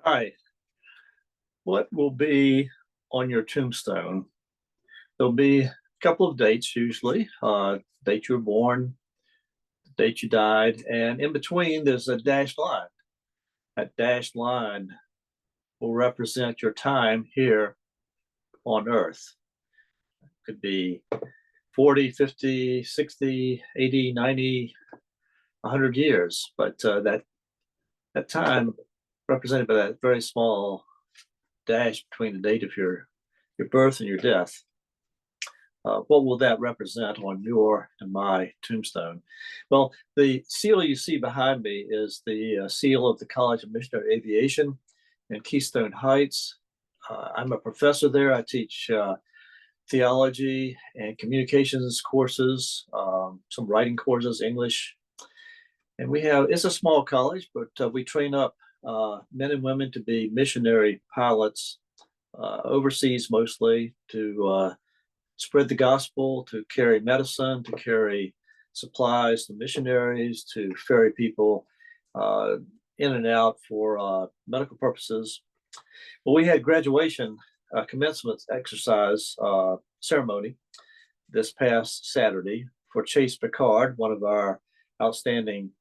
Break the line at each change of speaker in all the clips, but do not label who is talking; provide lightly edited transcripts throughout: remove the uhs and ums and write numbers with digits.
Hi, what will be on your tombstone? There'll be a couple of dates usually, date you were born, date you died, and in between there's a dashed line. That dashed line will represent your time here on Earth. It could be 40, 50, 60, 80, 90, 100 years, but that time represented by that very small dash between the date of your birth and your death. What will that represent on your and my tombstone? Well, the seal you see behind me is the seal of the College of Missionary Aviation in Keystone Heights. I'm a professor there. I teach theology and communications courses, some writing courses, English. And it's a small college, but we train up men and women to be missionary pilots, overseas mostly, to spread the gospel, to carry medicine, to carry supplies to missionaries, to ferry people in and out for medical purposes. Well, we had graduation commencement exercise ceremony this past Saturday for Chase Picard, one of our outstanding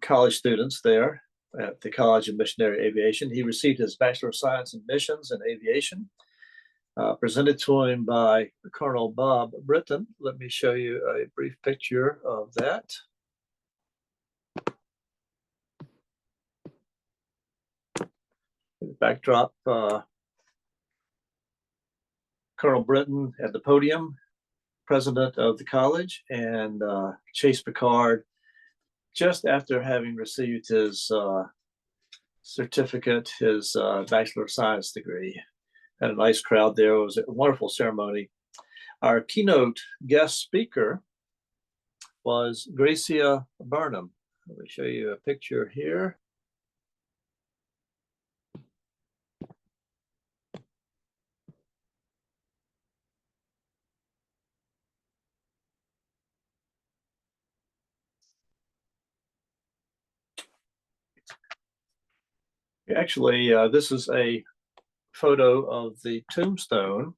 college students there at the College of Missionary Aviation. He received his Bachelor of Science in Missions and Aviation, presented to him by Colonel Bob Britton. Let me show you a brief picture of that. Backdrop, Colonel Britton at the podium, president of the college, and Chase Picard, just after having received his certificate, his Bachelor of Science degree. Had a nice crowd there. It was a wonderful ceremony. Our keynote guest speaker was Gracia Burnham. Let me show you a picture here. Actually, this is a photo of the tombstone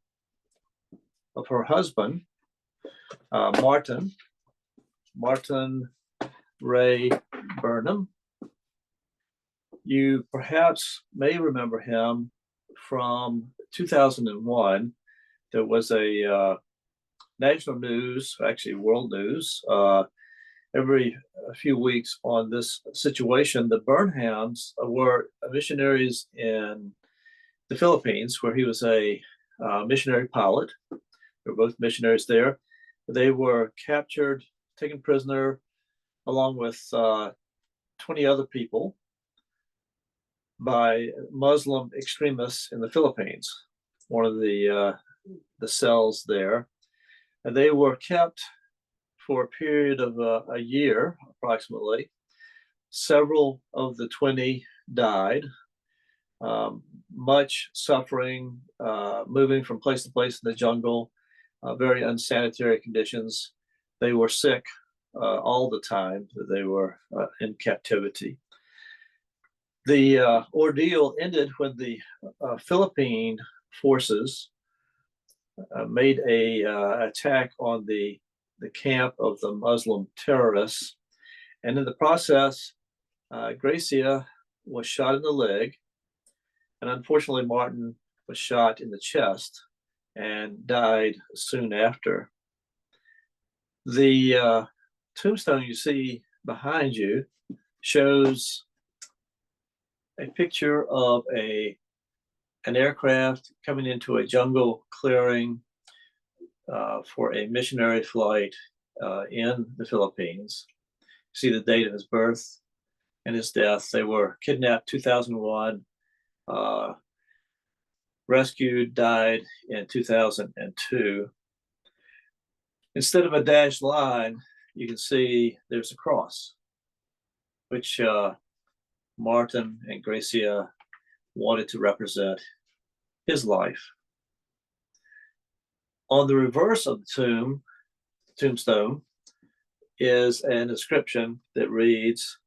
of her husband, Martin Ray Burnham. You perhaps may remember him from 2001. There was a national news, actually world news, every few weeks on this situation. The Burnhams were missionaries in the Philippines, where he was a missionary pilot. They were both missionaries there. They were captured, taken prisoner, along with 20 other people by Muslim extremists in the Philippines, one of the cells there. And they were kept for a period of a year, approximately. Several of the 20 died. Much suffering, moving from place to place in the jungle, very unsanitary conditions. They were sick all the time that they were in captivity. The ordeal ended when the Philippine forces made a attack on the camp of the Muslim terrorists. And in the process, Gracia was shot in the leg. And unfortunately, Martin was shot in the chest and died soon after. The tombstone you see behind you shows a picture of an aircraft coming into a jungle clearing for a missionary flight in the Philippines. You see the date of his birth and his death. They were kidnapped 2001. Rescued, died in 2002. Instead of a dashed line, you can see there's a cross, which Martin and Gracia wanted to represent his life. On the reverse of the tombstone, is an inscription that reads,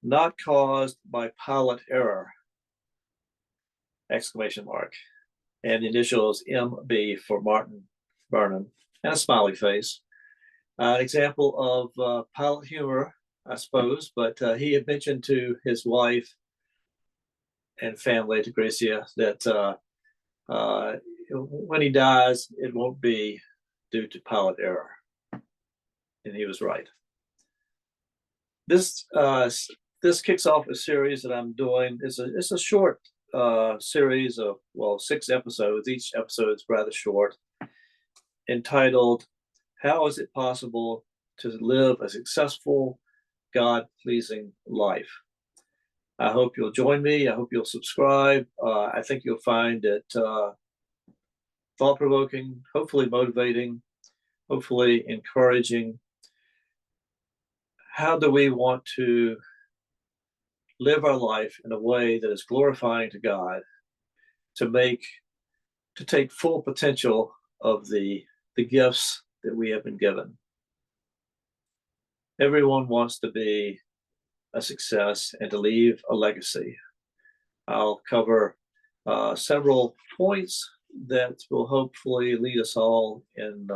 not caused by pilot error, exclamation mark. And the initials MB for Martin Burnham, and a smiley face. An example of pilot humor, I suppose, but he had mentioned to his wife and family, to Gracia, that when he dies, it won't be due to pilot error. And he was right. This kicks off a series that I'm doing. It's a short series of, 6 episodes. Each episode is rather short, entitled, How is it possible to live a successful, God-pleasing life? I hope you'll join me. I hope you'll subscribe. I think you'll find it thought-provoking, hopefully motivating, hopefully encouraging. How do we want to live our life in a way that is glorifying to God, to take full potential of the gifts that we have been given? Everyone wants to be a success and to leave a legacy. I'll cover several points that will hopefully lead us all in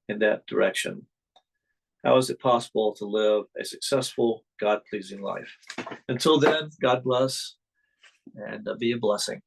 that direction. How is it possible to live a successful, God-pleasing life? Until then, God bless and be a blessing.